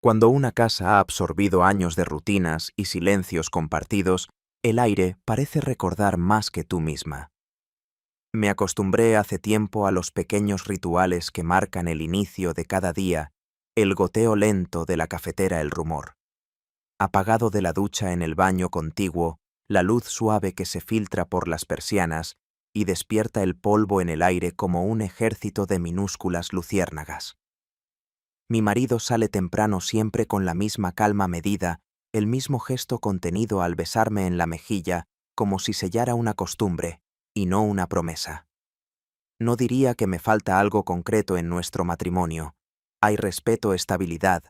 Cuando una casa ha absorbido años de rutinas y silencios compartidos, el aire parece recordar más que tú misma. Me acostumbré hace tiempo a los pequeños rituales que marcan el inicio de cada día, el goteo lento de la cafetera, el rumor apagado de la ducha en el baño contiguo, la luz suave que se filtra por las persianas y despierta el polvo en el aire como un ejército de minúsculas luciérnagas. Mi marido sale temprano siempre con la misma calma medida, el mismo gesto contenido al besarme en la mejilla, como si sellara una costumbre, y no una promesa. No diría que me falta algo concreto en nuestro matrimonio. Hay respeto, estabilidad,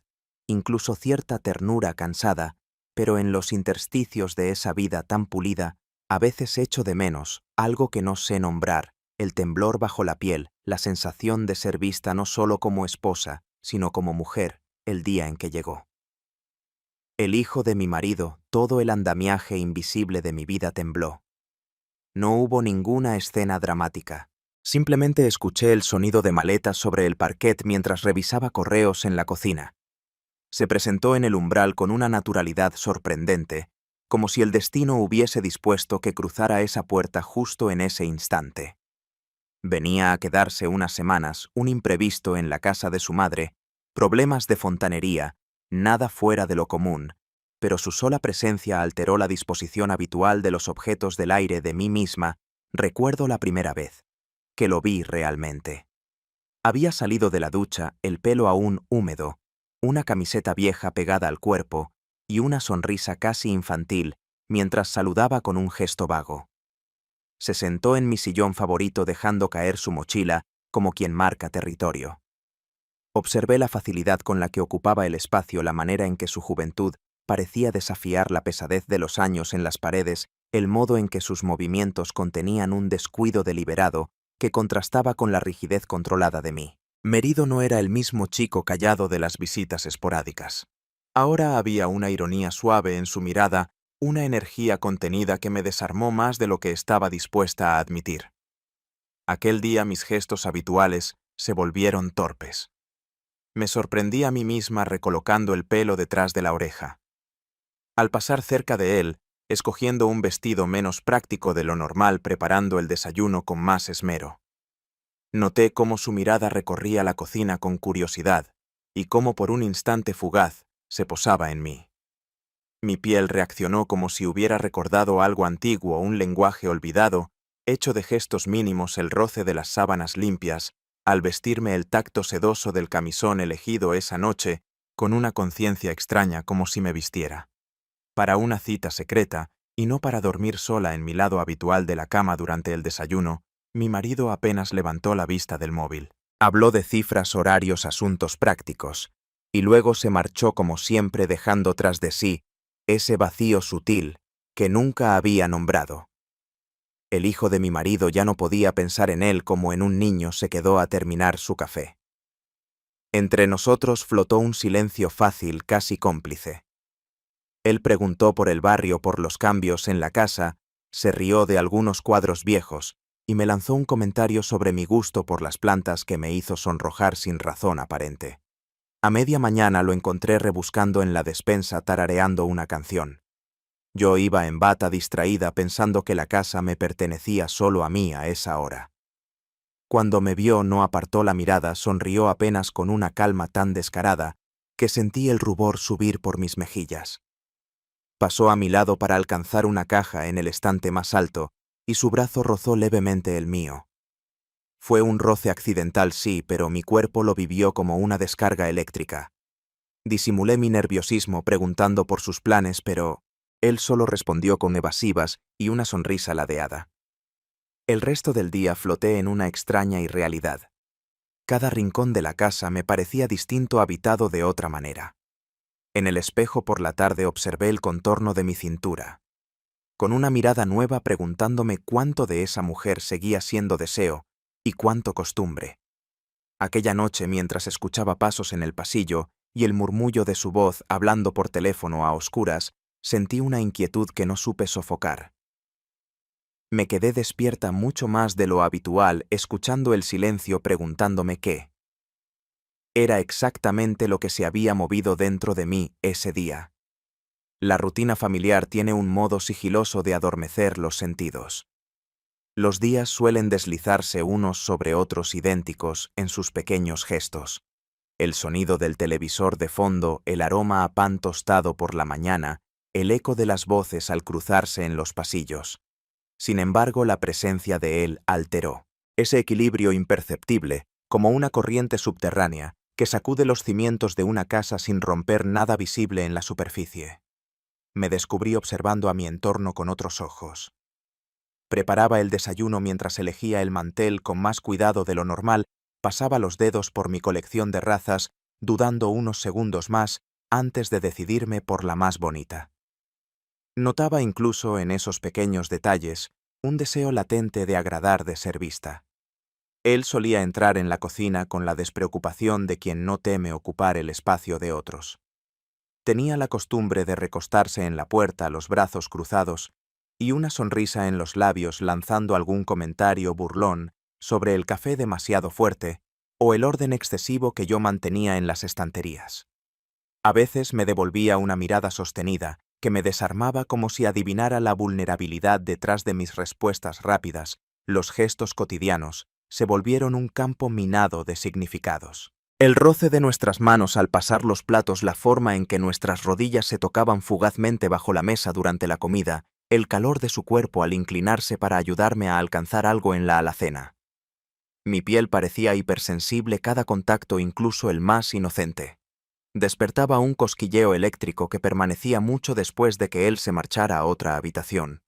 incluso cierta ternura cansada, pero en los intersticios de esa vida tan pulida, a veces echo de menos algo que no sé nombrar, el temblor bajo la piel, la sensación de ser vista no solo como esposa, sino como mujer, el día en que llegó. El hijo de mi marido, todo el andamiaje invisible de mi vida tembló. No hubo ninguna escena dramática. Simplemente escuché el sonido de maletas sobre el parquet mientras revisaba correos en la cocina. Se presentó en el umbral con una naturalidad sorprendente, como si el destino hubiese dispuesto que cruzara esa puerta justo en ese instante. Venía a quedarse unas semanas, un imprevisto en la casa de su madre, problemas de fontanería, nada fuera de lo común, pero su sola presencia alteró la disposición habitual de los objetos del aire de mí misma. Recuerdo la primera vez que lo vi realmente. Había salido de la ducha, el pelo aún húmedo, una camiseta vieja pegada al cuerpo y una sonrisa casi infantil mientras saludaba con un gesto vago. Se sentó en mi sillón favorito dejando caer su mochila como quien marca territorio. Observé la facilidad con la que ocupaba el espacio, la manera en que su juventud parecía desafiar la pesadez de los años en las paredes, el modo en que sus movimientos contenían un descuido deliberado que contrastaba con la rigidez controlada de mí. Merido no era el mismo chico callado de las visitas esporádicas. Ahora había una ironía suave en su mirada, una energía contenida que me desarmó más de lo que estaba dispuesta a admitir. Aquel día mis gestos habituales se volvieron torpes. Me sorprendí a mí misma recolocando el pelo detrás de la oreja. Al pasar cerca de él, escogiendo un vestido menos práctico de lo normal, preparando el desayuno con más esmero. Noté cómo su mirada recorría la cocina con curiosidad y cómo por un instante fugaz se posaba en mí. Mi piel reaccionó como si hubiera recordado algo antiguo, un lenguaje olvidado, hecho de gestos mínimos, el roce de las sábanas limpias, al vestirme, el tacto sedoso del camisón elegido esa noche, con una conciencia extraña, como si me vistiera para una cita secreta y no para dormir sola en mi lado habitual de la cama durante el desayuno. Mi marido apenas levantó la vista del móvil. Habló de cifras, horarios, asuntos prácticos, y luego se marchó como siempre, dejando tras de sí ese vacío sutil que nunca había nombrado. El hijo de mi marido ya no podía pensar en él como en un niño. Se quedó a terminar su café. Entre nosotros flotó un silencio fácil, casi cómplice. Él preguntó por el barrio, por los cambios en la casa, se rió de algunos cuadros viejos y me lanzó un comentario sobre mi gusto por las plantas que me hizo sonrojar sin razón aparente. A media mañana lo encontré rebuscando en la despensa tarareando una canción. Yo iba en bata distraída pensando que la casa me pertenecía solo a mí a esa hora. Cuando me vio no apartó la mirada, sonrió apenas con una calma tan descarada que sentí el rubor subir por mis mejillas. Pasó a mi lado para alcanzar una caja en el estante más alto y su brazo rozó levemente el mío. Fue un roce accidental, sí, pero mi cuerpo lo vivió como una descarga eléctrica. Disimulé mi nerviosismo preguntando por sus planes, pero él solo respondió con evasivas y una sonrisa ladeada. El resto del día floté en una extraña irrealidad. Cada rincón de la casa me parecía distinto, habitado de otra manera. En el espejo por la tarde observé el contorno de mi cintura, con una mirada nueva preguntándome cuánto de esa mujer seguía siendo deseo y cuánto costumbre. Aquella noche, mientras escuchaba pasos en el pasillo y el murmullo de su voz hablando por teléfono a oscuras, sentí una inquietud que no supe sofocar. Me quedé despierta mucho más de lo habitual, escuchando el silencio, preguntándome qué Era exactamente lo que se había movido dentro de mí ese día. La rutina familiar tiene un modo sigiloso de adormecer los sentidos. Los días suelen deslizarse unos sobre otros idénticos en sus pequeños gestos. El sonido del televisor de fondo, el aroma a pan tostado por la mañana, el eco de las voces al cruzarse en los pasillos. Sin embargo, la presencia de él alteró ese equilibrio imperceptible, como una corriente subterránea, que sacude los cimientos de una casa sin romper nada visible en la superficie. Me descubrí observando a mi entorno con otros ojos. Preparaba el desayuno mientras elegía el mantel con más cuidado de lo normal, pasaba los dedos por mi colección de razas, dudando unos segundos más antes de decidirme por la más bonita. Notaba incluso en esos pequeños detalles un deseo latente de agradar, de ser vista. Él solía entrar en la cocina con la despreocupación de quien no teme ocupar el espacio de otros. Tenía la costumbre de recostarse en la puerta, los brazos cruzados, y una sonrisa en los labios lanzando algún comentario burlón sobre el café demasiado fuerte o el orden excesivo que yo mantenía en las estanterías. A veces me devolvía una mirada sostenida que me desarmaba como si adivinara la vulnerabilidad detrás de mis respuestas rápidas. Los gestos cotidianos se volvieron un campo minado de significados. El roce de nuestras manos al pasar los platos, la forma en que nuestras rodillas se tocaban fugazmente bajo la mesa durante la comida, el calor de su cuerpo al inclinarse para ayudarme a alcanzar algo en la alacena. Mi piel parecía hipersensible, cada contacto, incluso el más inocente. Despertaba un cosquilleo eléctrico que permanecía mucho después de que él se marchara a otra habitación.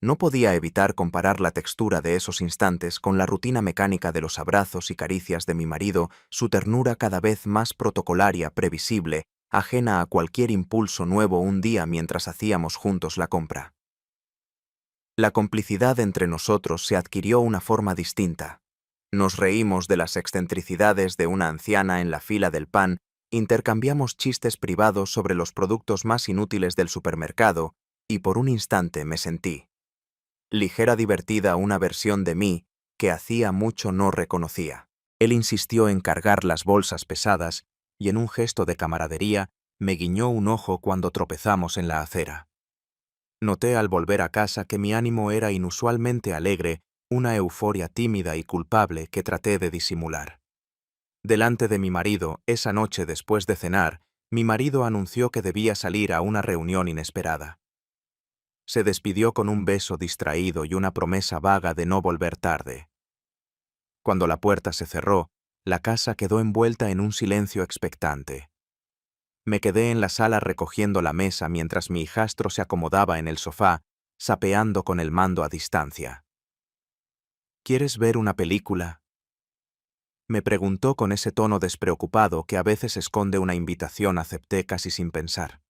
No podía evitar comparar la textura de esos instantes con la rutina mecánica de los abrazos y caricias de mi marido, su ternura cada vez más protocolaria, previsible, ajena a cualquier impulso nuevo un día mientras hacíamos juntos la compra. La complicidad entre nosotros se adquirió una forma distinta. Nos reímos de las excentricidades de una anciana en la fila del pan, intercambiamos chistes privados sobre los productos más inútiles del supermercado, y por un instante me sentí ligera, divertida, una versión de mí que hacía mucho no reconocía. Él insistió en cargar las bolsas pesadas y en un gesto de camaradería me guiñó un ojo cuando tropezamos en la acera. Noté al volver a casa que mi ánimo era inusualmente alegre, una euforia tímida y culpable que traté de disimular. Delante de mi marido, esa noche después de cenar, mi marido anunció que debía salir a una reunión inesperada. Se despidió con un beso distraído y una promesa vaga de no volver tarde. Cuando la puerta se cerró, la casa quedó envuelta en un silencio expectante. Me quedé en la sala recogiendo la mesa mientras mi hijastro se acomodaba en el sofá, sapeando con el mando a distancia. ¿Quieres ver una película?, me preguntó con ese tono despreocupado que a veces esconde una invitación. Acepté casi sin pensar.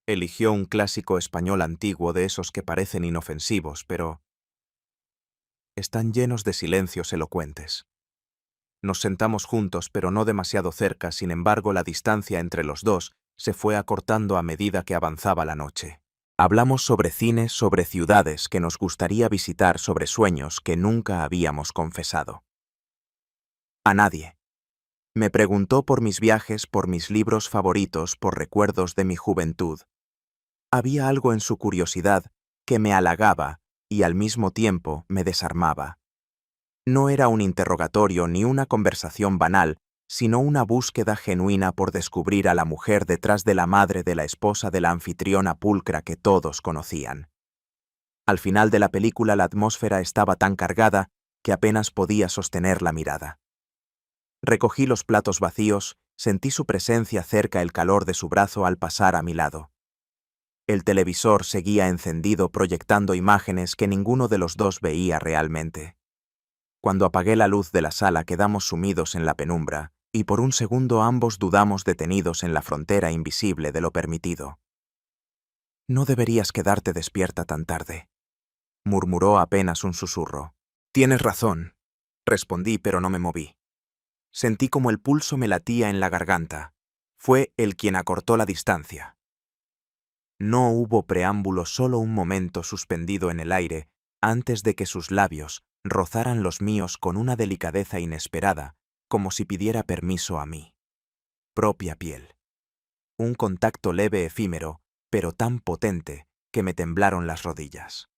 Eligió un clásico español antiguo, de esos que parecen inofensivos, pero están llenos de silencios elocuentes. Nos sentamos juntos, pero no demasiado cerca. Sin embargo, la distancia entre los dos se fue acortando a medida que avanzaba la noche. Hablamos sobre cine, sobre ciudades que nos gustaría visitar, sobre sueños que nunca habíamos confesado a nadie. Me preguntó por mis viajes, por mis libros favoritos, por recuerdos de mi juventud. Había algo en su curiosidad que me halagaba y al mismo tiempo me desarmaba. No era un interrogatorio ni una conversación banal, sino una búsqueda genuina por descubrir a la mujer detrás de la madre, de la esposa de la anfitriona pulcra que todos conocían. Al final de la película la atmósfera estaba tan cargada que apenas podía sostener la mirada. Recogí los platos vacíos, sentí su presencia cerca, el calor de su brazo al pasar a mi lado. El televisor seguía encendido, proyectando imágenes que ninguno de los dos veía realmente. Cuando apagué la luz de la sala quedamos sumidos en la penumbra, y por un segundo ambos dudamos, detenidos en la frontera invisible de lo permitido. «No deberías quedarte despierta tan tarde», murmuró apenas un susurro. «Tienes razón», respondí, pero no me moví. Sentí como el pulso me latía en la garganta. Fue él quien acortó la distancia. No hubo preámbulo, solo un momento suspendido en el aire antes de que sus labios rozaran los míos con una delicadeza inesperada, como si pidiera permiso a mí. Propia piel. Un contacto leve efímero, pero tan potente que me temblaron las rodillas.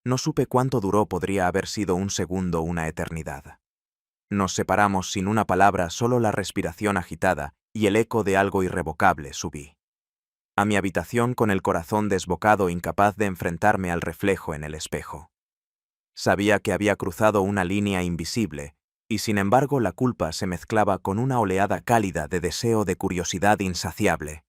No supe cuánto duró, podría haber sido un segundo o una eternidad. Nos separamos sin una palabra, solo la respiración agitada y el eco de algo irrevocable. Subí a mi habitación con el corazón desbocado, incapaz de enfrentarme al reflejo en el espejo. Sabía que había cruzado una línea invisible, y sin embargo la culpa se mezclaba con una oleada cálida de deseo, de curiosidad insaciable.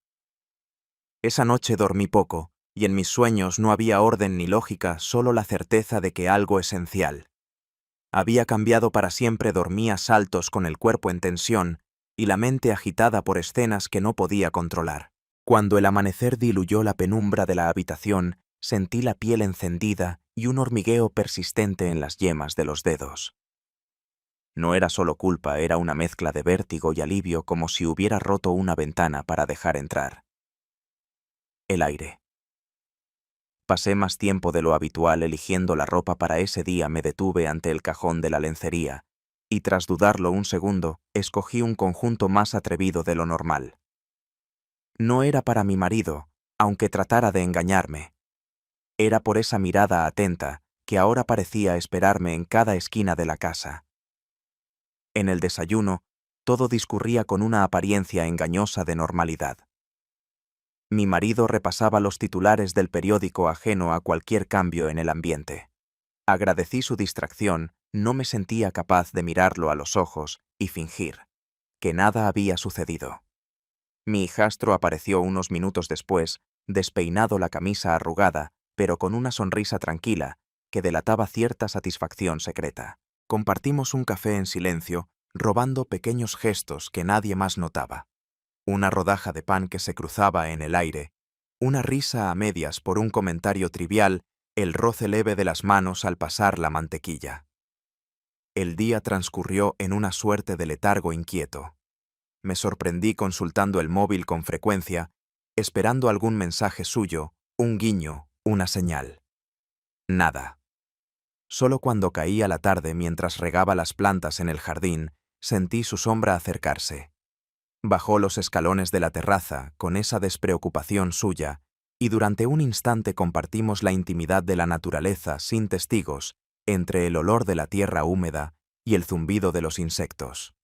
Esa noche dormí poco, y en mis sueños no había orden ni lógica, solo la certeza de que algo esencial había cambiado para siempre. Dormía a saltos, con el cuerpo en tensión y la mente agitada por escenas que no podía controlar. Cuando el amanecer diluyó la penumbra de la habitación, sentí la piel encendida y un hormigueo persistente en las yemas de los dedos. No era solo culpa, era una mezcla de vértigo y alivio, como si hubiera roto una ventana para dejar entrar el aire. Pasé más tiempo de lo habitual eligiendo la ropa para ese día. Me detuve ante el cajón de la lencería, y tras dudarlo un segundo, escogí un conjunto más atrevido de lo normal. No era para mi marido, aunque tratara de engañarme. Era por esa mirada atenta que ahora parecía esperarme en cada esquina de la casa. En el desayuno, todo discurría con una apariencia engañosa de normalidad. Mi marido repasaba los titulares del periódico, ajeno a cualquier cambio en el ambiente. Agradecí su distracción, no me sentía capaz de mirarlo a los ojos y fingir que nada había sucedido. Mi hijastro apareció unos minutos después, despeinado, la camisa arrugada, pero con una sonrisa tranquila que delataba cierta satisfacción secreta. Compartimos un café en silencio, robando pequeños gestos que nadie más notaba. Una rodaja de pan que se cruzaba en el aire, una risa a medias por un comentario trivial, el roce leve de las manos al pasar la mantequilla. El día transcurrió en una suerte de letargo inquieto. Me sorprendí consultando el móvil con frecuencia, esperando algún mensaje suyo, un guiño, una señal. Nada. Solo cuando caía la tarde, mientras regaba las plantas en el jardín, sentí su sombra acercarse. Bajó los escalones de la terraza con esa despreocupación suya, y durante un instante compartimos la intimidad de la naturaleza sin testigos, entre el olor de la tierra húmeda y el zumbido de los insectos.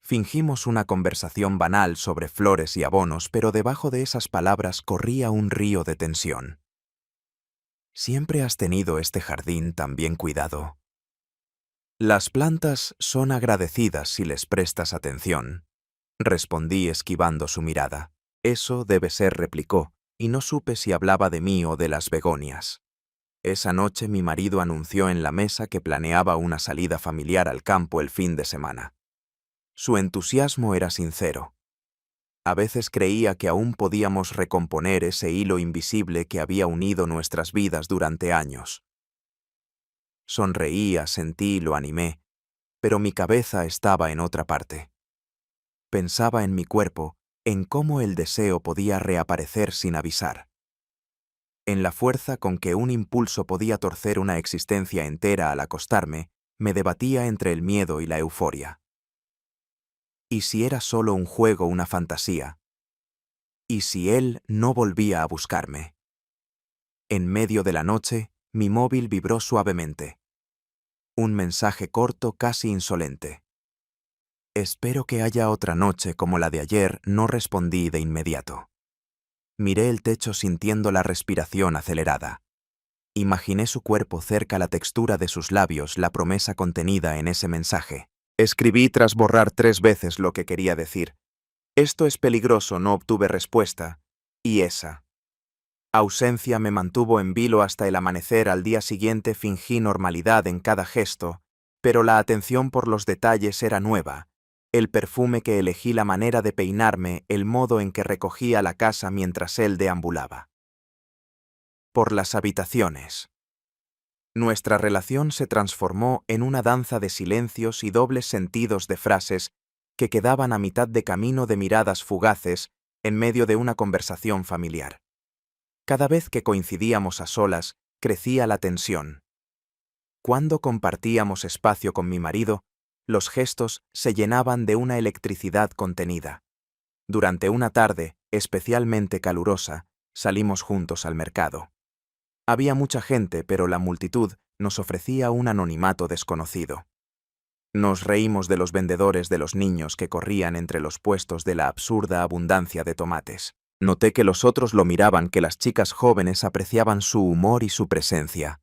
Fingimos una conversación banal sobre flores y abonos, pero debajo de esas palabras corría un río de tensión. ¿Siempre has tenido este jardín tan bien cuidado? Las plantas son agradecidas si les prestas atención, respondí esquivando su mirada. Eso debe ser, replicó, y no supe si hablaba de mí o de las begonias. Esa noche mi marido anunció en la mesa que planeaba una salida familiar al campo el fin de semana. Su entusiasmo era sincero. A veces creía que aún podíamos recomponer ese hilo invisible que había unido nuestras vidas durante años. Sonreí, asentí y lo animé, pero mi cabeza estaba en otra parte. Pensaba en mi cuerpo, en cómo el deseo podía reaparecer sin avisar, en la fuerza con que un impulso podía torcer una existencia entera. Al acostarme, me debatía entre el miedo y la euforia. ¿Y si era solo un juego, una fantasía? ¿Y si él no volvía a buscarme? En medio de la noche, mi móvil vibró suavemente. Un mensaje corto, casi insolente. Espero que haya otra noche como la de ayer. No respondí de inmediato. Miré el techo sintiendo la respiración acelerada. Imaginé su cuerpo cerca, la textura de sus labios, la promesa contenida en ese mensaje. Escribí tras borrar 3 veces lo que quería decir. Esto es peligroso. No obtuve respuesta, y esa ausencia me mantuvo en vilo hasta el amanecer. Al día siguiente fingí normalidad en cada gesto, pero la atención por los detalles era nueva. El perfume que elegí, la manera de peinarme, el modo en que recogía la casa mientras él deambulaba por las habitaciones. Nuestra relación se transformó en una danza de silencios y dobles sentidos, de frases que quedaban a mitad de camino, de miradas fugaces en medio de una conversación familiar. Cada vez que coincidíamos a solas, crecía la tensión. Cuando compartíamos espacio con mi marido, Los gestos se llenaban de una electricidad contenida. Durante una tarde, especialmente calurosa, salimos juntos al mercado. Había mucha gente, pero la multitud nos ofrecía un anonimato desconocido. Nos reímos de los vendedores de los niños que corrían entre los puestos de la absurda abundancia de tomates. Noté que los otros lo miraban, que las chicas jóvenes apreciaban su humor y su presencia.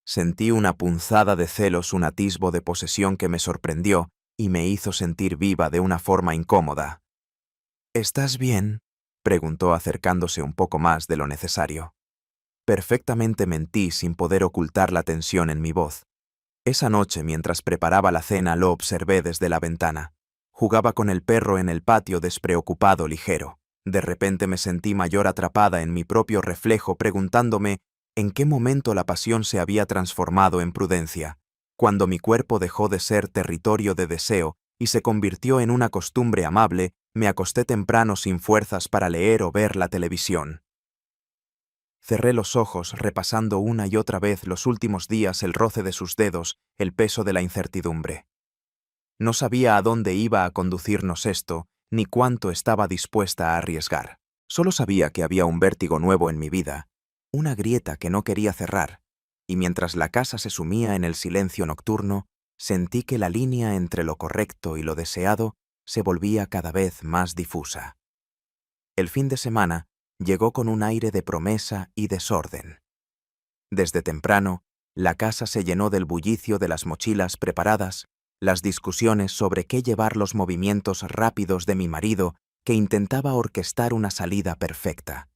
Sentí una punzada de celos, un atisbo de posesión que me sorprendió y me hizo sentir viva de una forma incómoda. ¿Estás bien?, preguntó acercándose un poco más de lo necesario. Perfectamente mentí sin poder ocultar la tensión en mi voz. Esa noche, mientras preparaba la cena, lo observé desde la ventana. Jugaba con el perro en el patio, despreocupado, ligero. De repente me sentí mayor, atrapada en mi propio reflejo, preguntándome en qué momento la pasión se había transformado en prudencia, cuando mi cuerpo dejó de ser territorio de deseo y se convirtió en una costumbre amable. Me acosté temprano sin fuerzas para leer o ver la televisión. Cerré los ojos, repasando una y otra vez los últimos días, el roce de sus dedos, el peso de la incertidumbre. No sabía a dónde iba a conducirnos esto, ni cuánto estaba dispuesta a arriesgar. Solo sabía que había un vértigo nuevo en mi vida, una grieta que no quería cerrar, y mientras la casa se sumía en el silencio nocturno, sentí que la línea entre lo correcto y lo deseado se volvía cada vez más difusa. El fin de semana llegó con un aire de promesa y desorden. Desde temprano, la casa se llenó del bullicio de las mochilas preparadas, las discusiones sobre qué llevar, los movimientos rápidos de mi marido que intentaba orquestar una salida perfecta.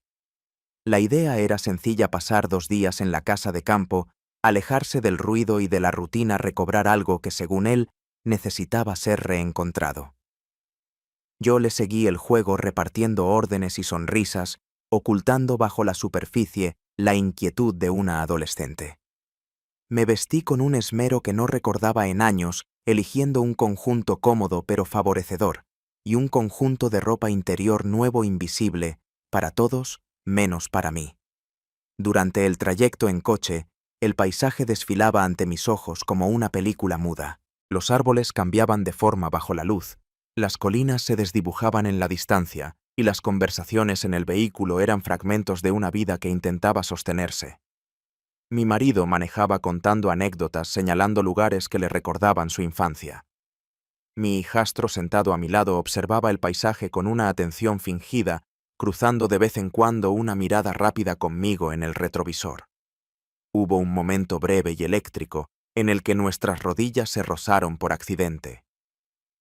La idea era sencilla: pasar 2 días en la casa de campo, alejarse del ruido y de la rutina, recobrar algo que, según él, necesitaba ser reencontrado. Yo le seguí el juego, repartiendo órdenes y sonrisas, ocultando bajo la superficie la inquietud de una adolescente. Me vestí con un esmero que no recordaba en años, eligiendo un conjunto cómodo pero favorecedor, y un conjunto de ropa interior nuevo, invisible, para todos menos para mí. Durante el trayecto en coche, el paisaje desfilaba ante mis ojos como una película muda. Los árboles cambiaban de forma bajo la luz, las colinas se desdibujaban en la distancia, y las conversaciones en el vehículo eran fragmentos de una vida que intentaba sostenerse. Mi marido manejaba contando anécdotas, señalando lugares que le recordaban su infancia. Mi hijastro, sentado a mi lado, observaba el paisaje con una atención fingida, cruzando de vez en cuando una mirada rápida conmigo en el retrovisor. Hubo un momento breve y eléctrico en el que nuestras rodillas se rozaron por accidente.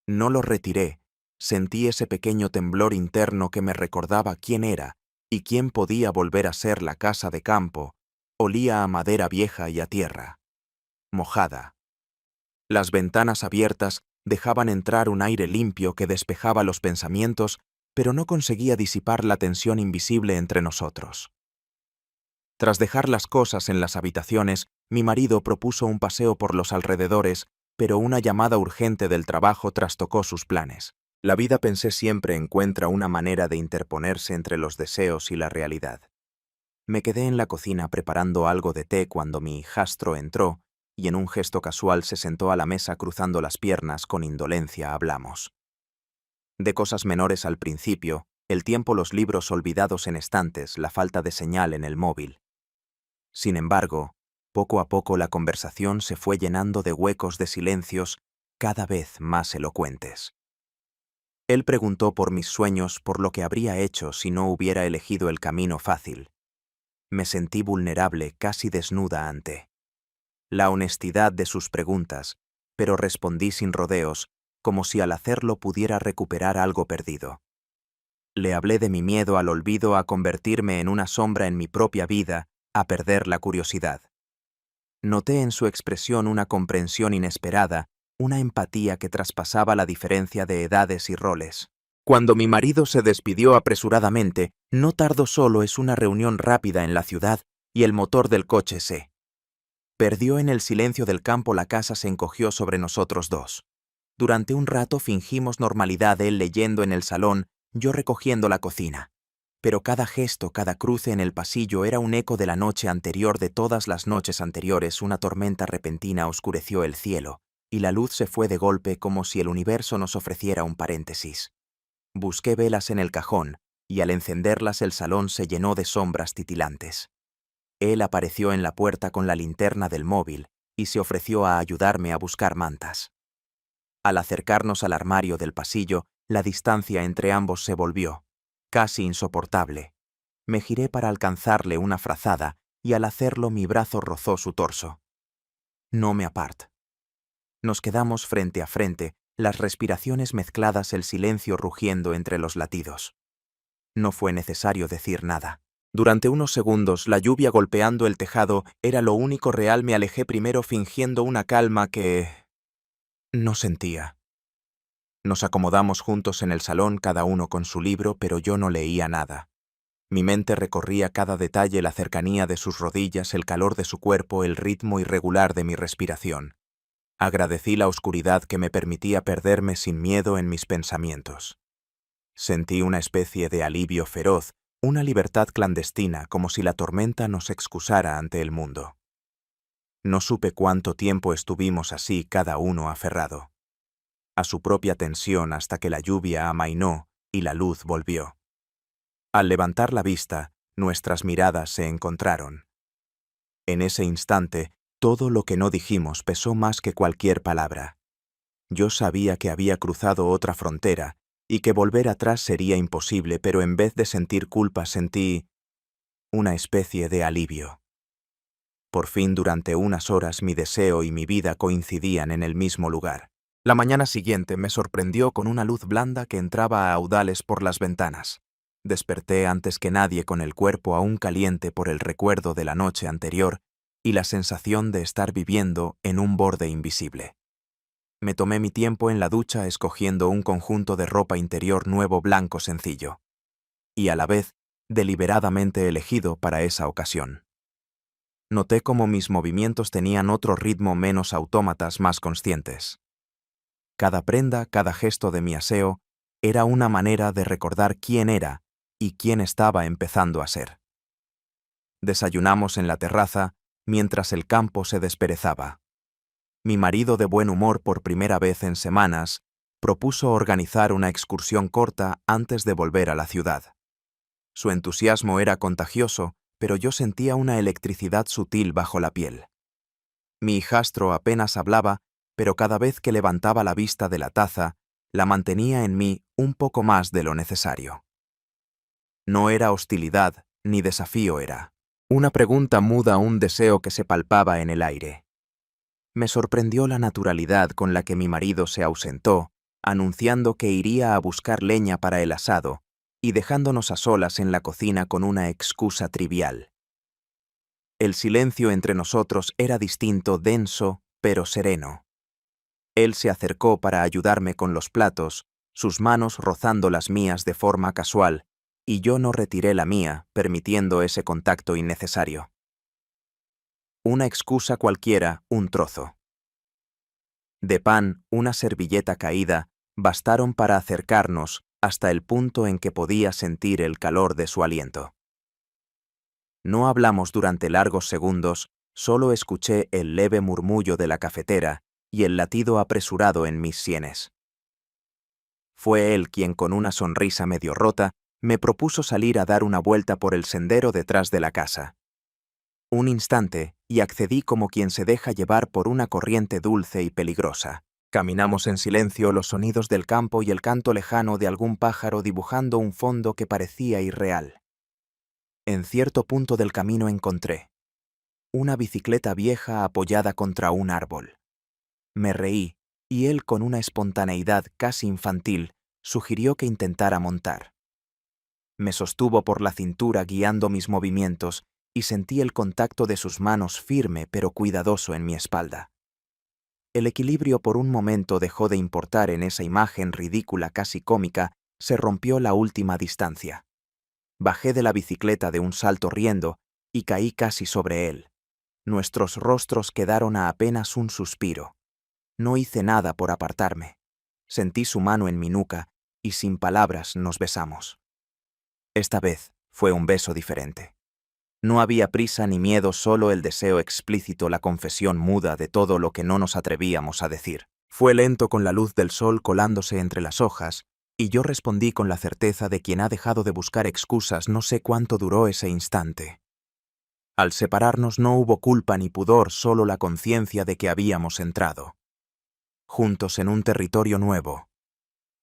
No lo retiré. Sentí ese pequeño temblor interno que me recordaba quién era y quién podía volver a ser la casa de campo. Olía a madera vieja y a tierra mojada. Las ventanas abiertas dejaban entrar un aire limpio que despejaba los pensamientos, pero no conseguía disipar la tensión invisible entre nosotros. Tras dejar las cosas en las habitaciones, mi marido propuso un paseo por los alrededores, pero una llamada urgente del trabajo trastocó sus planes. La vida, pensé siempre, encuentra una manera de interponerse entre los deseos y la realidad. Me quedé en la cocina preparando algo de té cuando mi hijastro entró y, en un gesto casual, se sentó a la mesa cruzando las piernas. Con indolencia hablamos de cosas menores al principio: el tiempo, los libros olvidados en estantes, la falta de señal en el móvil. Sin embargo, poco a poco la conversación se fue llenando de huecos, de silencios cada vez más elocuentes. Él preguntó por mis sueños, por lo que habría hecho si no hubiera elegido el camino fácil. Me sentí vulnerable, casi desnuda ante la honestidad de sus preguntas, pero respondí sin rodeos, como si al hacerlo pudiera recuperar algo perdido. Le hablé de mi miedo al olvido, a convertirme en una sombra en mi propia vida, a perder la curiosidad. Noté en su expresión una comprensión inesperada, una empatía que traspasaba la diferencia de edades y roles. Cuando mi marido se despidió apresuradamente, no tardó solo: es una reunión rápida en la ciudad, y el motor del coche se perdió en el silencio del campo. La casa se encogió sobre nosotros dos. Durante un rato fingimos normalidad, él leyendo en el salón, yo recogiendo la cocina. Pero cada gesto, cada cruce en el pasillo era un eco de la noche anterior, de todas las noches anteriores. Una tormenta repentina oscureció el cielo, y la luz se fue de golpe como si el universo nos ofreciera un paréntesis. Busqué velas en el cajón, y al encenderlas el salón se llenó de sombras titilantes. Él apareció en la puerta con la linterna del móvil y se ofreció a ayudarme a buscar mantas. Al acercarnos al armario del pasillo, la distancia entre ambos se volvió casi insoportable. Me giré para alcanzarle una frazada y al hacerlo mi brazo rozó su torso. No me apart. Nos quedamos frente a frente, las respiraciones mezcladas, el silencio rugiendo entre los latidos. No fue necesario decir nada. Durante unos segundos, la lluvia golpeando el tejado era lo único real. Me alejé primero fingiendo una calma que no sentía. Nos acomodamos juntos en el salón, cada uno con su libro, pero yo no leía nada. Mi mente recorría cada detalle, la cercanía de sus rodillas, el calor de su cuerpo, el ritmo irregular de mi respiración. Agradecí la oscuridad que me permitía perderme sin miedo en mis pensamientos. Sentí una especie de alivio feroz, una libertad clandestina, como si la tormenta nos excusara ante el mundo. No supe cuánto tiempo estuvimos así, cada uno aferrado a su propia tensión, hasta que la lluvia amainó y la luz volvió. Al levantar la vista, nuestras miradas se encontraron. En ese instante, todo lo que no dijimos pesó más que cualquier palabra. Yo sabía que había cruzado otra frontera y que volver atrás sería imposible, pero en vez de sentir culpa sentí una especie de alivio. Por fin, durante unas horas, mi deseo y mi vida coincidían en el mismo lugar. La mañana siguiente me sorprendió con una luz blanda que entraba a audales por las ventanas. Desperté antes que nadie, con el cuerpo aún caliente por el recuerdo de la noche anterior y la sensación de estar viviendo en un borde invisible. Me tomé mi tiempo en la ducha, escogiendo un conjunto de ropa interior nuevo, blanco, sencillo, y a la vez deliberadamente elegido para esa ocasión. Noté cómo mis movimientos tenían otro ritmo, menos autómatas, más conscientes. Cada prenda, cada gesto de mi aseo era una manera de recordar quién era y quién estaba empezando a ser. Desayunamos en la terraza mientras el campo se desperezaba. Mi marido, de buen humor por primera vez en semanas, propuso organizar una excursión corta antes de volver a la ciudad. Su entusiasmo era contagioso, pero yo sentía una electricidad sutil bajo la piel. Mi hijastro apenas hablaba, pero cada vez que levantaba la vista de la taza, la mantenía en mí un poco más de lo necesario. No era hostilidad ni desafío, era una pregunta muda, un deseo que se palpaba en el aire. Me sorprendió la naturalidad con la que mi marido se ausentó, anunciando que iría a buscar leña para el asado y dejándonos a solas en la cocina con una excusa trivial. El silencio entre nosotros era distinto, denso, pero sereno. Él se acercó para ayudarme con los platos, sus manos rozando las mías de forma casual, y yo no retiré la mía, permitiendo ese contacto innecesario. Una excusa cualquiera, un trozo de pan, una servilleta caída, bastaron para acercarnos hasta el punto en que podía sentir el calor de su aliento. No hablamos durante largos segundos, solo escuché el leve murmullo de la cafetera y el latido apresurado en mis sienes. Fue él quien, con una sonrisa medio rota, me propuso salir a dar una vuelta por el sendero detrás de la casa. Un instante, y accedí como quien se deja llevar por una corriente dulce y peligrosa. Caminamos en silencio, los sonidos del campo y el canto lejano de algún pájaro dibujando un fondo que parecía irreal. En cierto punto del camino encontré una bicicleta vieja apoyada contra un árbol. Me reí, y él, con una espontaneidad casi infantil, sugirió que intentara montar. Me sostuvo por la cintura guiando mis movimientos y sentí el contacto de sus manos firme pero cuidadoso en mi espalda. El equilibrio por un momento dejó de importar en esa imagen ridícula, casi cómica, se rompió la última distancia. Bajé de la bicicleta de un salto riendo y caí casi sobre él. Nuestros rostros quedaron a apenas un suspiro. No hice nada por apartarme. Sentí su mano en mi nuca y sin palabras nos besamos. Esta vez fue un beso diferente. No había prisa ni miedo, solo el deseo explícito, la confesión muda de todo lo que no nos atrevíamos a decir. Fue lento, con la luz del sol colándose entre las hojas, y yo respondí con la certeza de quien ha dejado de buscar excusas. No sé cuánto duró ese instante. Al separarnos no hubo culpa ni pudor, solo la conciencia de que habíamos entrado juntos en un territorio nuevo.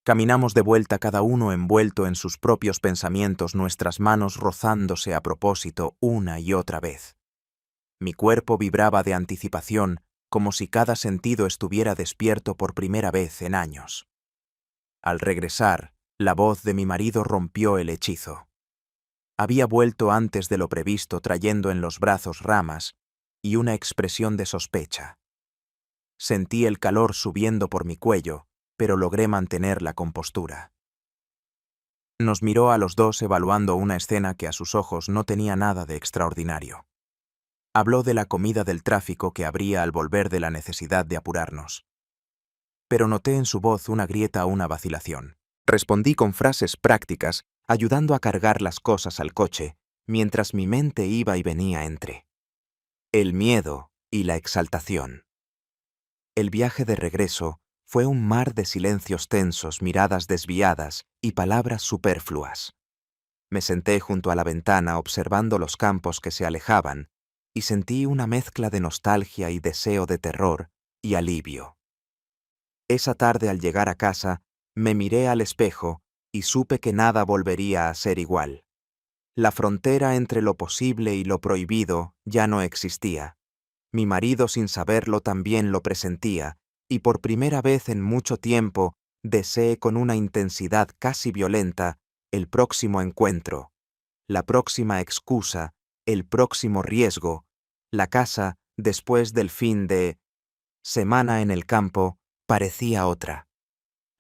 Caminamos de vuelta, cada uno envuelto en sus propios pensamientos, nuestras manos rozándose a propósito una y otra vez. Mi cuerpo vibraba de anticipación, como si cada sentido estuviera despierto por primera vez en años. Al regresar, la voz de mi marido rompió el hechizo. Había vuelto antes de lo previsto, trayendo en los brazos ramas y una expresión de sospecha. Sentí el calor subiendo por mi cuello, pero logré mantener la compostura. Nos miró a los dos, evaluando una escena que a sus ojos no tenía nada de extraordinario. Habló de la comida, del tráfico que habría al volver, de la necesidad de apurarnos. Pero noté en su voz una grieta, una vacilación. Respondí con frases prácticas, ayudando a cargar las cosas al coche, mientras mi mente iba y venía entre el miedo y la exaltación. El viaje de regreso fue un mar de silencios tensos, miradas desviadas y palabras superfluas. Me senté junto a la ventana observando los campos que se alejaban y sentí una mezcla de nostalgia y deseo, de terror y alivio. Esa tarde, al llegar a casa, me miré al espejo y supe que nada volvería a ser igual. La frontera entre lo posible y lo prohibido ya no existía. Mi marido, sin saberlo, también lo presentía, y por primera vez en mucho tiempo deseé con una intensidad casi violenta el próximo encuentro, la próxima excusa, el próximo riesgo. La casa, después del fin de semana en el campo, parecía otra.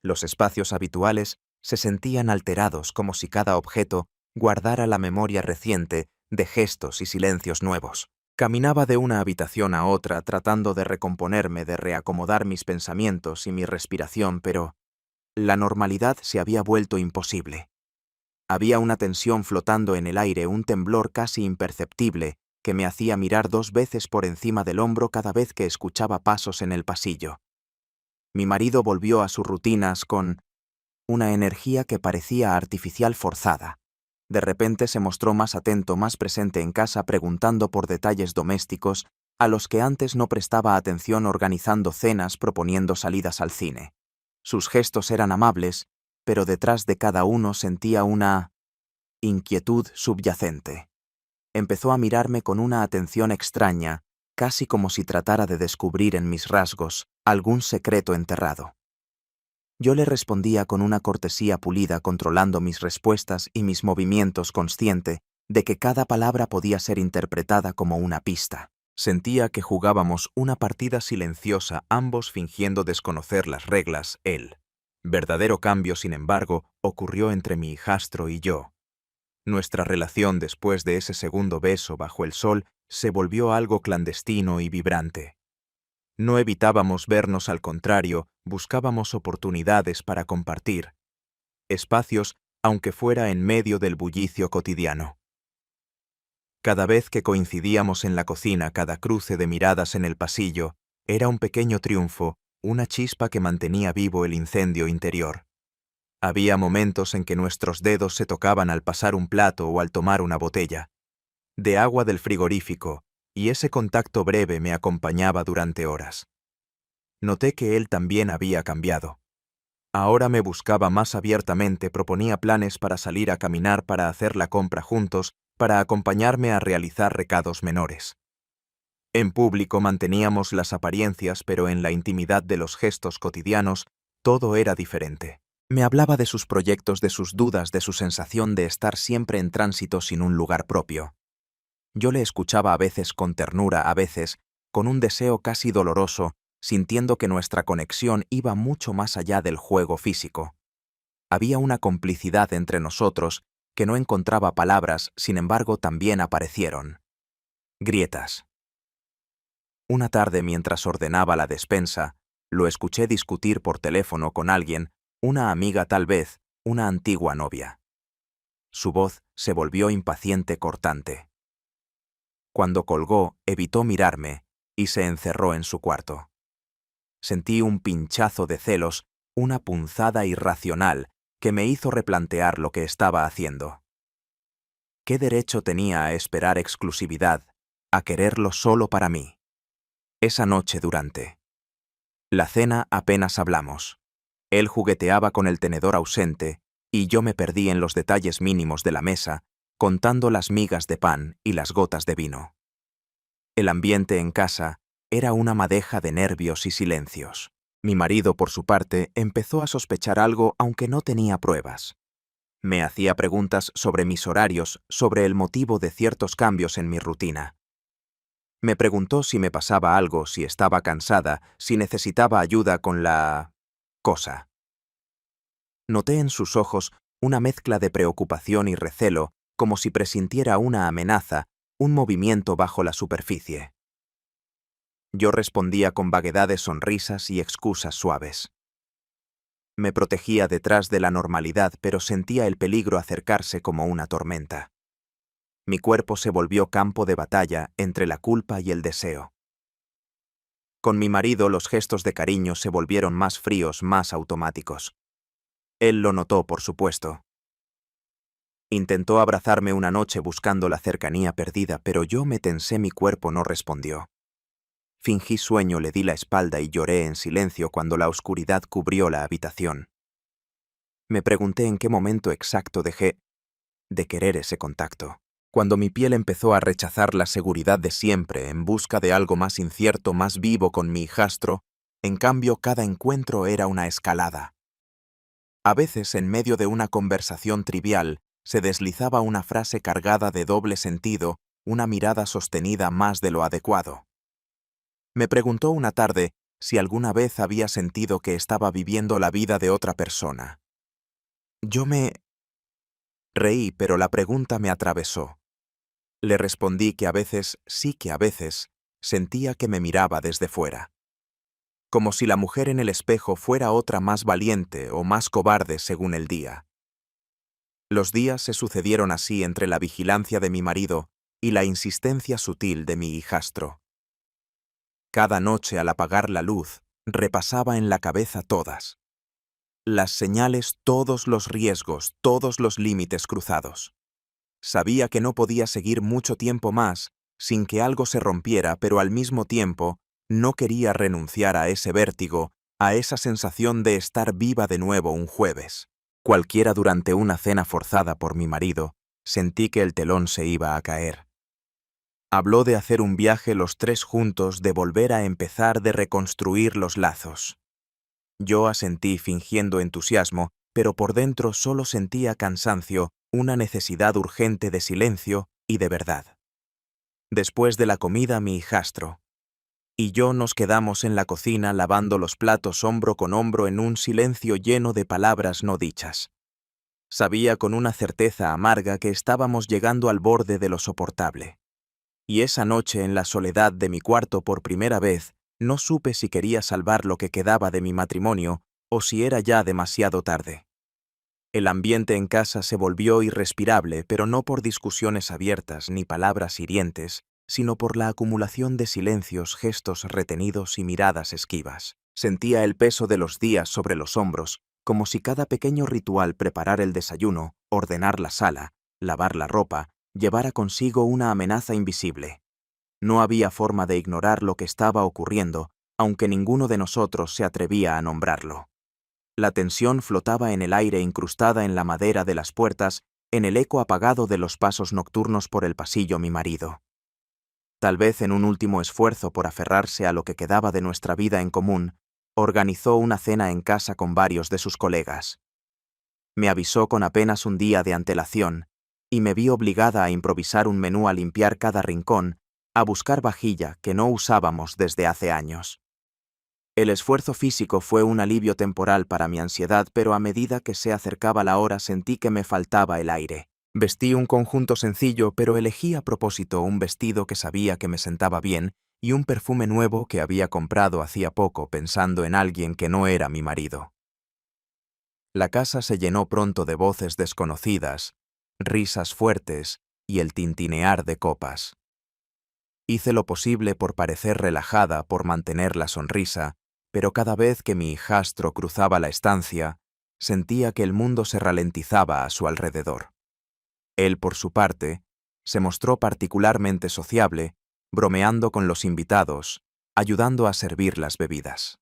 Los espacios habituales se sentían alterados, como si cada objeto guardara la memoria reciente de gestos y silencios nuevos. Caminaba de una habitación a otra tratando de recomponerme, de reacomodar mis pensamientos y mi respiración, pero la normalidad se había vuelto imposible. Había una tensión flotando en el aire, un temblor casi imperceptible que me hacía mirar 2 veces por encima del hombro cada vez que escuchaba pasos en el pasillo. Mi marido volvió a sus rutinas con una energía que parecía artificial, forzada. De repente se mostró más atento, más presente en casa, preguntando por detalles domésticos a los que antes no prestaba atención, organizando cenas, proponiendo salidas al cine. Sus gestos eran amables, pero detrás de cada uno sentía una inquietud subyacente. Empezó a mirarme con una atención extraña, casi como si tratara de descubrir en mis rasgos algún secreto enterrado. Yo le respondía con una cortesía pulida, controlando mis respuestas y mis movimientos, consciente de que cada palabra podía ser interpretada como una pista. Sentía que jugábamos una partida silenciosa, ambos fingiendo desconocer las reglas. El verdadero cambio, sin embargo, ocurrió entre mi hijastro y yo. Nuestra relación, después de ese segundo beso bajo el sol, se volvió algo clandestino y vibrante. No evitábamos vernos, al contrario, buscábamos oportunidades para compartir espacios, aunque fuera en medio del bullicio cotidiano. Cada vez que coincidíamos en la cocina, cada cruce de miradas en el pasillo, era un pequeño triunfo, una chispa que mantenía vivo el incendio interior. Había momentos en que nuestros dedos se tocaban al pasar un plato o al tomar una botella de agua del frigorífico, y ese contacto breve me acompañaba durante horas. Noté que él también había cambiado. Ahora me buscaba más abiertamente, proponía planes para salir a caminar, para hacer la compra juntos, para acompañarme a realizar recados menores. En público manteníamos las apariencias, pero en la intimidad de los gestos cotidianos todo era diferente. Me hablaba de sus proyectos, de sus dudas, de su sensación de estar siempre en tránsito sin un lugar propio. Yo le escuchaba, a veces con ternura, a veces con un deseo casi doloroso, sintiendo que nuestra conexión iba mucho más allá del juego físico. Había una complicidad entre nosotros que no encontraba palabras, sin embargo también aparecieron grietas. Una tarde, mientras ordenaba la despensa, lo escuché discutir por teléfono con alguien, una amiga tal vez, una antigua novia. Su voz se volvió impaciente, cortante. Cuando colgó, evitó mirarme y se encerró en su cuarto. Sentí un pinchazo de celos, una punzada irracional que me hizo replantear lo que estaba haciendo. ¿Qué derecho tenía a esperar exclusividad, a quererlo solo para mí? Esa noche durante la cena apenas hablamos. Él jugueteaba con el tenedor ausente y yo me perdí en los detalles mínimos de la mesa, contando las migas de pan y las gotas de vino. El ambiente en casa era una madeja de nervios y silencios. Mi marido, por su parte, empezó a sospechar algo aunque no tenía pruebas. Me hacía preguntas sobre mis horarios, sobre el motivo de ciertos cambios en mi rutina. Me preguntó si me pasaba algo, si estaba cansada, si necesitaba ayuda con la cosa. Noté en sus ojos una mezcla de preocupación y recelo, como si presintiera una amenaza, un movimiento bajo la superficie. Yo respondía con vaguedades, sonrisas y excusas suaves. Me protegía detrás de la normalidad, pero sentía el peligro acercarse como una tormenta. Mi cuerpo se volvió campo de batalla entre la culpa y el deseo. Con mi marido los gestos de cariño se volvieron más fríos, más automáticos. Él lo notó, por supuesto. Intentó abrazarme una noche buscando la cercanía perdida, pero yo me tensé, mi cuerpo no respondió. Fingí sueño, le di la espalda y lloré en silencio cuando la oscuridad cubrió la habitación. Me pregunté en qué momento exacto dejé de querer ese contacto. Cuando mi piel empezó a rechazar la seguridad de siempre en busca de algo más incierto, más vivo con mi hijastro, en cambio cada encuentro era una escalada. A veces, en medio de una conversación trivial, se deslizaba una frase cargada de doble sentido, una mirada sostenida más de lo adecuado. Me preguntó una tarde si alguna vez había sentido que estaba viviendo la vida de otra persona. Yo me reí, pero la pregunta me atravesó. Le respondí que a veces, sí que a veces, sentía que me miraba desde fuera. Como si la mujer en el espejo fuera otra más valiente o más cobarde según el día. Los días se sucedieron así entre la vigilancia de mi marido y la insistencia sutil de mi hijastro. Cada noche al apagar la luz, repasaba en la cabeza todas las señales, todos los riesgos, todos los límites cruzados. Sabía que no podía seguir mucho tiempo más sin que algo se rompiera, pero al mismo tiempo no quería renunciar a ese vértigo, a esa sensación de estar viva de nuevo un jueves. Cualquiera durante una cena forzada por mi marido, sentí que el telón se iba a caer. Habló de hacer un viaje los tres juntos, de volver a empezar, de reconstruir los lazos. Yo asentí fingiendo entusiasmo, pero por dentro solo sentía cansancio, una necesidad urgente de silencio y de verdad. Después de la comida, mi hijastro y yo nos quedamos en la cocina lavando los platos hombro con hombro en un silencio lleno de palabras no dichas. Sabía con una certeza amarga que estábamos llegando al borde de lo soportable. Y esa noche en la soledad de mi cuarto por primera vez, no supe si quería salvar lo que quedaba de mi matrimonio o si era ya demasiado tarde. El ambiente en casa se volvió irrespirable, pero no por discusiones abiertas ni palabras hirientes, sino por la acumulación de silencios, gestos retenidos y miradas esquivas. Sentía el peso de los días sobre los hombros, como si cada pequeño ritual, preparar el desayuno, ordenar la sala, lavar la ropa, llevara consigo una amenaza invisible. No había forma de ignorar lo que estaba ocurriendo, aunque ninguno de nosotros se atrevía a nombrarlo. La tensión flotaba en el aire, incrustada en la madera de las puertas, en el eco apagado de los pasos nocturnos por el pasillo mi marido. Tal vez en un último esfuerzo por aferrarse a lo que quedaba de nuestra vida en común, organizó una cena en casa con varios de sus colegas. Me avisó con apenas un día de antelación, y me vi obligada a improvisar un menú, a limpiar cada rincón, a buscar vajilla que no usábamos desde hace años. El esfuerzo físico fue un alivio temporal para mi ansiedad, pero a medida que se acercaba la hora sentí que me faltaba el aire. Vestí un conjunto sencillo, pero elegí a propósito un vestido que sabía que me sentaba bien y un perfume nuevo que había comprado hacía poco, pensando en alguien que no era mi marido. La casa se llenó pronto de voces desconocidas, risas fuertes y el tintinear de copas. Hice lo posible por parecer relajada, por mantener la sonrisa, pero cada vez que mi hijastro cruzaba la estancia, sentía que el mundo se ralentizaba a su alrededor. Él, por su parte, se mostró particularmente sociable, bromeando con los invitados, ayudando a servir las bebidas.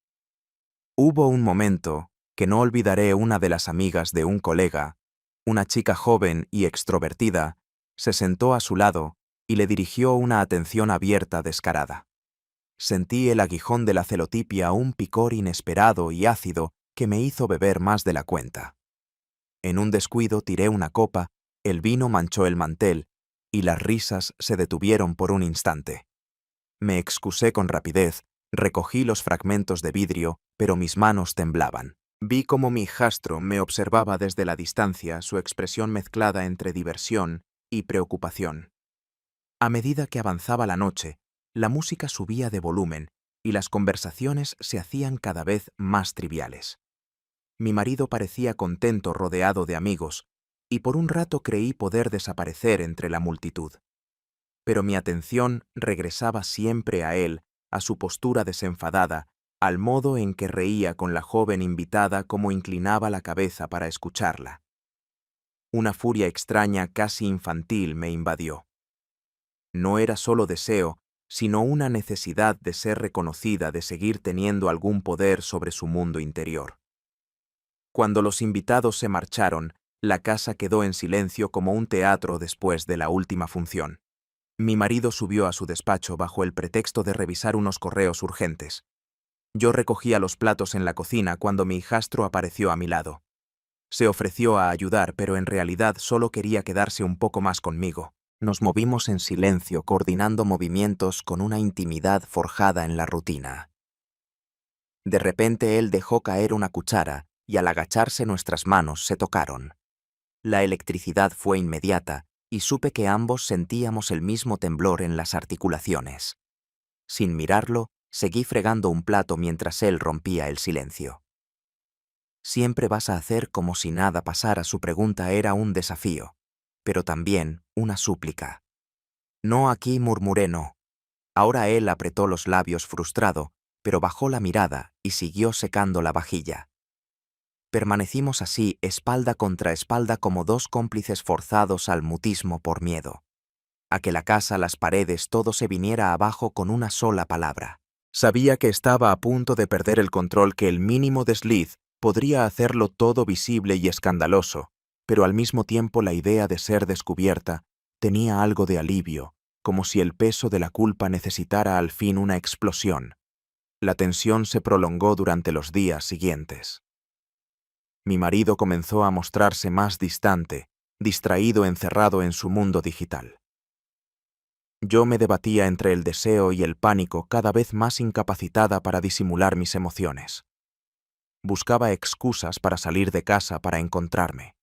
Hubo un momento que no olvidaré. Una de las amigas de un colega, una chica joven y extrovertida, se sentó a su lado y le dirigió una atención abierta descarada. Sentí el aguijón de la celotipia, un picor inesperado y ácido que me hizo beber más de la cuenta. En un descuido tiré una copa, el vino manchó el mantel, y las risas se detuvieron por un instante. Me excusé con rapidez, recogí los fragmentos de vidrio, pero mis manos temblaban. Vi cómo mi hijastro me observaba desde la distancia, su expresión mezclada entre diversión y preocupación. A medida que avanzaba la noche, la música subía de volumen y las conversaciones se hacían cada vez más triviales. Mi marido parecía contento rodeado de amigos, y por un rato creí poder desaparecer entre la multitud. Pero mi atención regresaba siempre a él, a su postura desenfadada, al modo en que reía con la joven invitada, como inclinaba la cabeza para escucharla. Una furia extraña, casi infantil, me invadió. No era solo deseo, sino una necesidad de ser reconocida, de seguir teniendo algún poder sobre su mundo interior. Cuando los invitados se marcharon, la casa quedó en silencio como un teatro después de la última función. Mi marido subió a su despacho bajo el pretexto de revisar unos correos urgentes. Yo recogía los platos en la cocina cuando mi hijastro apareció a mi lado. Se ofreció a ayudar, pero en realidad solo quería quedarse un poco más conmigo. Nos movimos en silencio, coordinando movimientos con una intimidad forjada en la rutina. De repente él dejó caer una cuchara y al agacharse nuestras manos se tocaron. La electricidad fue inmediata y supe que ambos sentíamos el mismo temblor en las articulaciones. Sin mirarlo, seguí fregando un plato mientras él rompía el silencio. ¿Siempre vas a hacer como si nada pasara? Su pregunta era un desafío, pero también una súplica. No aquí, murmuré. No. Ahora él apretó los labios frustrado, pero bajó la mirada y siguió secando la vajilla. Permanecimos así, espalda contra espalda, como dos cómplices forzados al mutismo por miedo. A que la casa, las paredes, todo se viniera abajo con una sola palabra. Sabía que estaba a punto de perder el control, que el mínimo desliz podría hacerlo todo visible y escandaloso, pero al mismo tiempo la idea de ser descubierta tenía algo de alivio, como si el peso de la culpa necesitara al fin una explosión. La tensión se prolongó durante los días siguientes. Mi marido comenzó a mostrarse más distante, distraído, encerrado en su mundo digital. Yo me debatía entre el deseo y el pánico, cada vez más incapacitada para disimular mis emociones. Buscaba excusas para salir de casa, para encontrarme.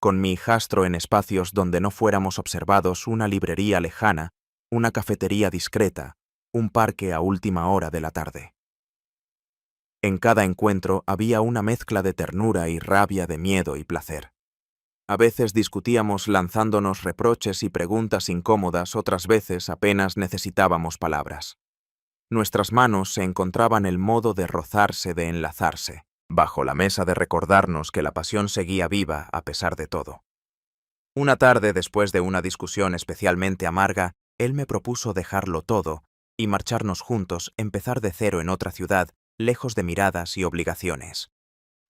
Con mi hijastro en espacios donde no fuéramos observados, una librería lejana, una cafetería discreta, un parque a última hora de la tarde. En cada encuentro había una mezcla de ternura y rabia, de miedo y placer. A veces discutíamos lanzándonos reproches y preguntas incómodas, otras veces apenas necesitábamos palabras. Nuestras manos se encontraban el modo de rozarse, de enlazarse, bajo la mesa, de recordarnos que la pasión seguía viva a pesar de todo. Una tarde, después de una discusión especialmente amarga, él me propuso dejarlo todo y marcharnos juntos, empezar de cero en otra ciudad, lejos de miradas y obligaciones.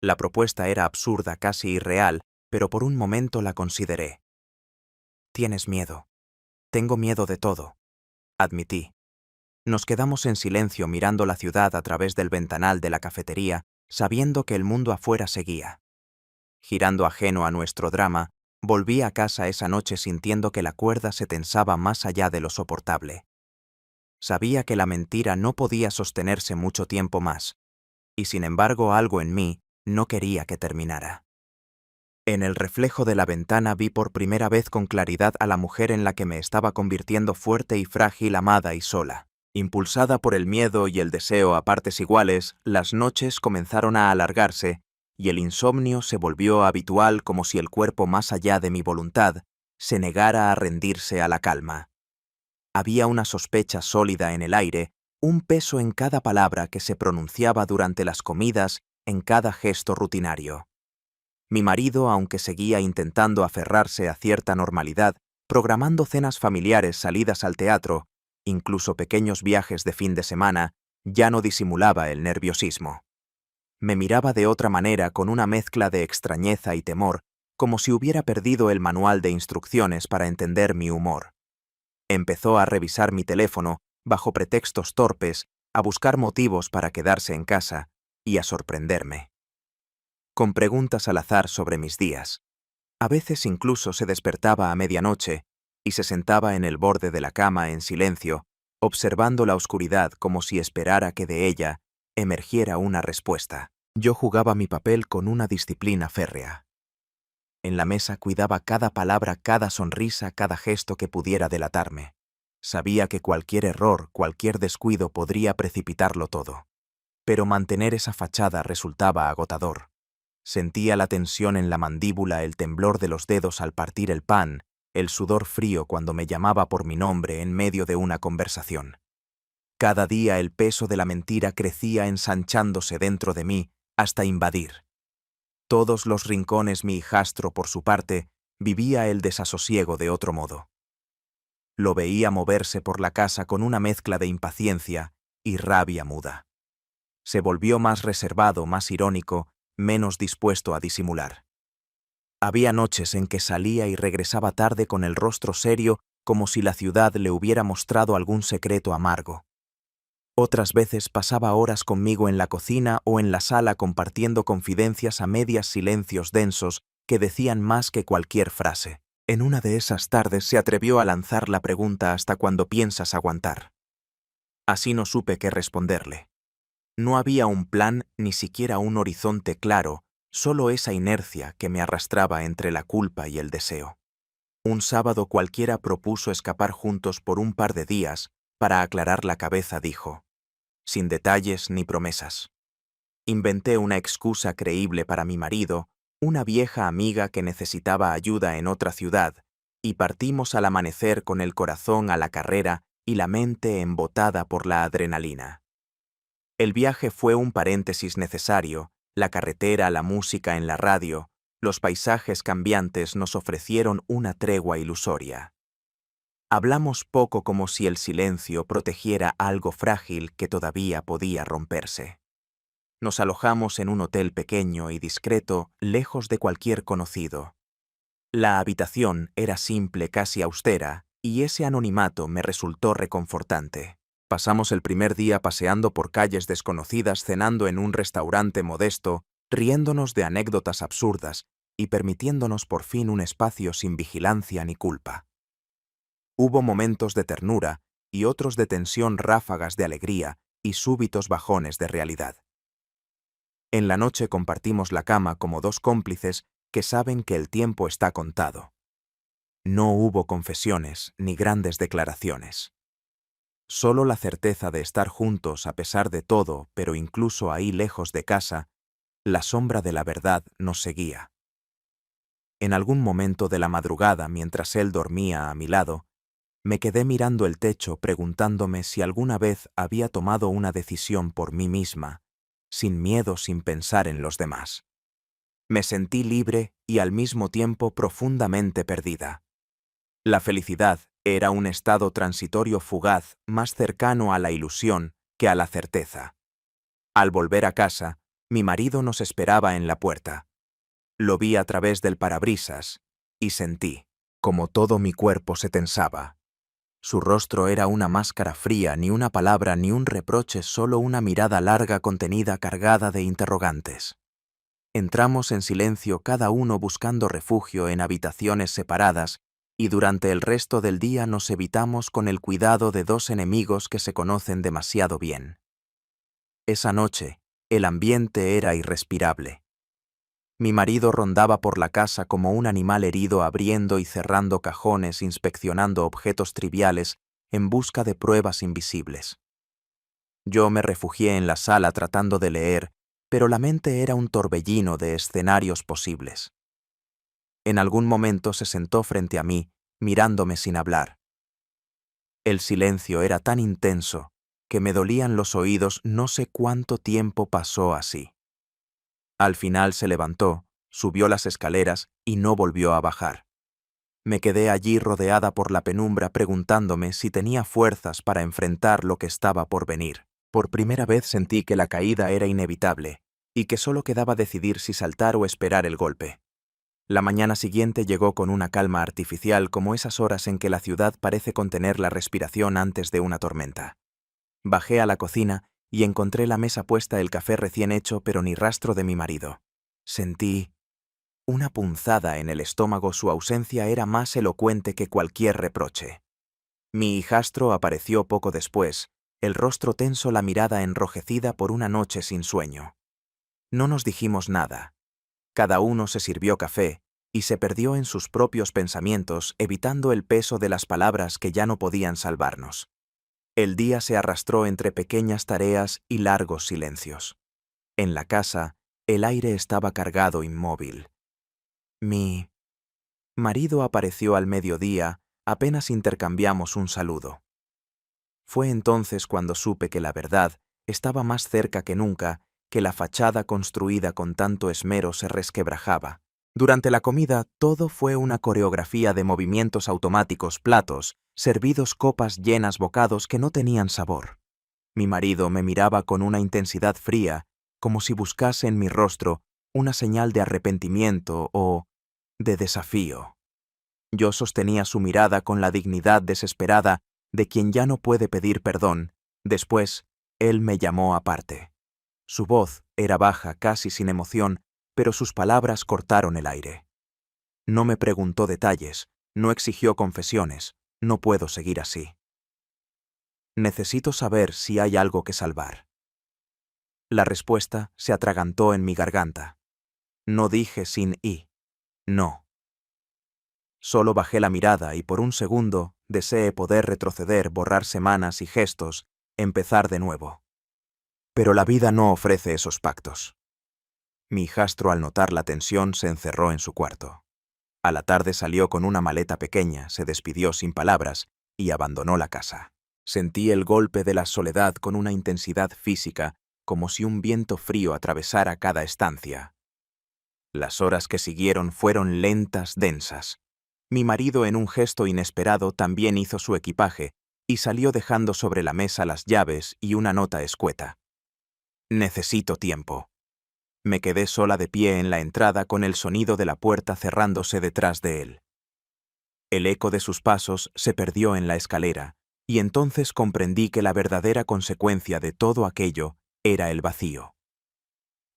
La propuesta era absurda, casi irreal, pero por un momento la consideré. «Tienes miedo». «Tengo miedo de todo», admití. Nos quedamos en silencio, mirando la ciudad a través del ventanal de la cafetería, sabiendo que el mundo afuera seguía. Girando ajeno a nuestro drama, volví a casa esa noche sintiendo que la cuerda se tensaba más allá de lo soportable. Sabía que la mentira no podía sostenerse mucho tiempo más, y sin embargo algo en mí no quería que terminara. En el reflejo de la ventana vi por primera vez con claridad a la mujer en la que me estaba convirtiendo, fuerte y frágil, amada y sola. Impulsada por el miedo y el deseo a partes iguales, las noches comenzaron a alargarse y el insomnio se volvió habitual, como si el cuerpo, más allá de mi voluntad, se negara a rendirse a la calma. Había una sospecha sólida en el aire, un peso en cada palabra que se pronunciaba durante las comidas, en cada gesto rutinario. Mi marido, aunque seguía intentando aferrarse a cierta normalidad, programando cenas familiares, salidas al teatro, incluso pequeños viajes de fin de semana, ya no disimulaba el nerviosismo. Me miraba de otra manera, con una mezcla de extrañeza y temor, como si hubiera perdido el manual de instrucciones para entender mi humor. Empezó a revisar mi teléfono, bajo pretextos torpes, a buscar motivos para quedarse en casa y a sorprenderme. Con preguntas al azar sobre mis días. A veces incluso se despertaba a medianoche y se sentaba en el borde de la cama en silencio, observando la oscuridad como si esperara que de ella emergiera una respuesta. Yo jugaba mi papel con una disciplina férrea. En la mesa cuidaba cada palabra, cada sonrisa, cada gesto que pudiera delatarme. Sabía que cualquier error, cualquier descuido podría precipitarlo todo. Pero mantener esa fachada resultaba agotador. Sentía la tensión en la mandíbula, el temblor de los dedos al partir el pan, el sudor frío cuando me llamaba por mi nombre en medio de una conversación. Cada día el peso de la mentira crecía, ensanchándose dentro de mí hasta invadir todos los rincones. Mi hijastro, por su parte, vivía el desasosiego de otro modo. Lo veía moverse por la casa con una mezcla de impaciencia y rabia muda. Se volvió más reservado, más irónico, menos dispuesto a disimular. Había noches en que salía y regresaba tarde con el rostro serio, como si la ciudad le hubiera mostrado algún secreto amargo. Otras veces pasaba horas conmigo en la cocina o en la sala compartiendo confidencias, a medias silencios densos que decían más que cualquier frase. En una de esas tardes se atrevió a lanzar la pregunta: ¿hasta cuándo piensas aguantar? Así no supe qué responderle. No había un plan, ni siquiera un horizonte claro, solo esa inercia que me arrastraba entre la culpa y el deseo. Un sábado cualquiera propuso escapar juntos por un par de días. Para aclarar la cabeza, dijo, sin detalles ni promesas. Inventé una excusa creíble para mi marido, una vieja amiga que necesitaba ayuda en otra ciudad, y partimos al amanecer con el corazón a la carrera y la mente embotada por la adrenalina. El viaje fue un paréntesis necesario, la carretera, la música en la radio, los paisajes cambiantes nos ofrecieron una tregua ilusoria. Hablamos poco, como si el silencio protegiera algo frágil que todavía podía romperse. Nos alojamos en un hotel pequeño y discreto, lejos de cualquier conocido. La habitación era simple, casi austera, y ese anonimato me resultó reconfortante. Pasamos el primer día paseando por calles desconocidas, cenando en un restaurante modesto, riéndonos de anécdotas absurdas y permitiéndonos por fin un espacio sin vigilancia ni culpa. Hubo momentos de ternura y otros de tensión, ráfagas de alegría y súbitos bajones de realidad. En la noche compartimos la cama como dos cómplices que saben que el tiempo está contado. No hubo confesiones ni grandes declaraciones. Solo la certeza de estar juntos a pesar de todo, pero incluso ahí lejos de casa, la sombra de la verdad nos seguía. En algún momento de la madrugada, mientras él dormía a mi lado, me quedé mirando el techo preguntándome si alguna vez había tomado una decisión por mí misma, sin miedo, sin pensar en los demás. Me sentí libre y al mismo tiempo profundamente perdida. La felicidad era un estado transitorio fugaz, más cercano a la ilusión que a la certeza. Al volver a casa, mi marido nos esperaba en la puerta. Lo vi a través del parabrisas y sentí como todo mi cuerpo se tensaba. Su rostro era una máscara fría, ni una palabra ni un reproche, solo una mirada larga, contenida, cargada de interrogantes. Entramos en silencio, cada uno buscando refugio en habitaciones separadas, y durante el resto del día nos evitamos con el cuidado de dos enemigos que se conocen demasiado bien. Esa noche, el ambiente era irrespirable. Mi marido rondaba por la casa como un animal herido, abriendo y cerrando cajones, inspeccionando objetos triviales en busca de pruebas invisibles. Yo me refugié en la sala tratando de leer, pero la mente era un torbellino de escenarios posibles. En algún momento se sentó frente a mí, mirándome sin hablar. El silencio era tan intenso que me dolían los oídos. No sé cuánto tiempo pasó así. Al final se levantó, subió las escaleras y no volvió a bajar. Me quedé allí rodeada por la penumbra preguntándome si tenía fuerzas para enfrentar lo que estaba por venir. Por primera vez sentí que la caída era inevitable y que solo quedaba decidir si saltar o esperar el golpe. La mañana siguiente llegó con una calma artificial, como esas horas en que la ciudad parece contener la respiración antes de una tormenta. Bajé a la cocina y encontré la mesa puesta, el café recién hecho, pero ni rastro de mi marido. Sentí una punzada en el estómago. Su ausencia era más elocuente que cualquier reproche. Mi hijastro apareció poco después, el rostro tenso, la mirada enrojecida por una noche sin sueño. No nos dijimos nada. Cada uno se sirvió café y se perdió en sus propios pensamientos, evitando el peso de las palabras que ya no podían salvarnos. El día se arrastró entre pequeñas tareas y largos silencios. En la casa, el aire estaba cargado, inmóvil. Mi marido apareció al mediodía, apenas intercambiamos un saludo. Fue entonces cuando supe que la verdad estaba más cerca que nunca, que la fachada construida con tanto esmero se resquebrajaba. Durante la comida todo fue una coreografía de movimientos automáticos: platos servidos, copas llenas, bocados que no tenían sabor. Mi marido me miraba con una intensidad fría, como si buscase en mi rostro una señal de arrepentimiento o de desafío. Yo sostenía su mirada con la dignidad desesperada de quien ya no puede pedir perdón. Después, él me llamó aparte. Su voz era baja, casi sin emoción, pero sus palabras cortaron el aire. No me preguntó detalles, no exigió confesiones. No puedo seguir así. Necesito saber si hay algo que salvar. La respuesta se atragantó en mi garganta. No dije sin y. No. Solo bajé la mirada y por un segundo deseé poder retroceder, borrar semanas y gestos, empezar de nuevo. Pero la vida no ofrece esos pactos. Mi hijastro, al notar la tensión, se encerró en su cuarto. A la tarde salió con una maleta pequeña, se despidió sin palabras y abandonó la casa. Sentí el golpe de la soledad con una intensidad física, como si un viento frío atravesara cada estancia. Las horas que siguieron fueron lentas, densas. Mi marido, en un gesto inesperado, también hizo su equipaje y salió dejando sobre la mesa las llaves y una nota escueta. Necesito tiempo. Me quedé sola de pie en la entrada, con el sonido de la puerta cerrándose detrás de él. El eco de sus pasos se perdió en la escalera, y entonces comprendí que la verdadera consecuencia de todo aquello era el vacío.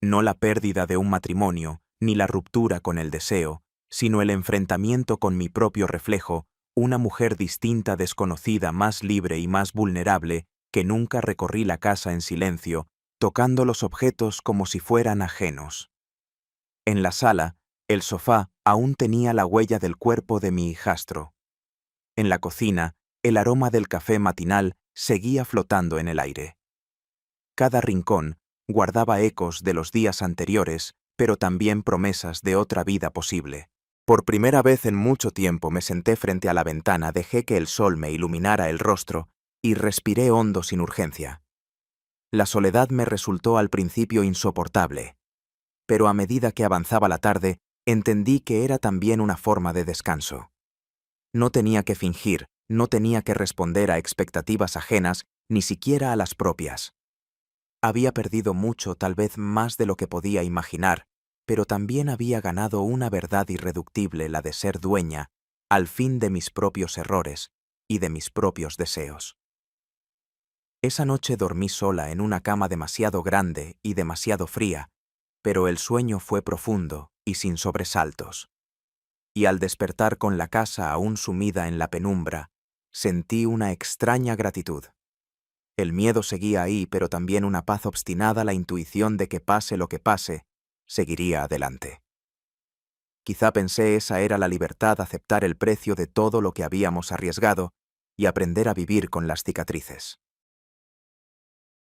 No la pérdida de un matrimonio, ni la ruptura con el deseo, sino el enfrentamiento con mi propio reflejo, una mujer distinta, desconocida, más libre y más vulnerable que nunca. Recorrí la casa en silencio, tocando los objetos como si fueran ajenos. En la sala, el sofá aún tenía la huella del cuerpo de mi hijastro. En la cocina, el aroma del café matinal seguía flotando en el aire. Cada rincón guardaba ecos de los días anteriores, pero también promesas de otra vida posible. Por primera vez en mucho tiempo me senté frente a la ventana, dejé que el sol me iluminara el rostro y respiré hondo, sin urgencia. La soledad me resultó al principio insoportable, pero a medida que avanzaba la tarde, entendí que era también una forma de descanso. No tenía que fingir, no tenía que responder a expectativas ajenas, ni siquiera a las propias. Había perdido mucho, tal vez más de lo que podía imaginar, pero también había ganado una verdad irreductible, la de ser dueña, al fin, de mis propios errores y de mis propios deseos. Esa noche dormí sola en una cama demasiado grande y demasiado fría, pero el sueño fue profundo y sin sobresaltos. Y al despertar con la casa aún sumida en la penumbra, sentí una extraña gratitud. El miedo seguía ahí, pero también una paz obstinada, la intuición de que pase lo que pase, seguiría adelante. Quizá pensé, esa era la libertad: aceptar el precio de todo lo que habíamos arriesgado y aprender a vivir con las cicatrices.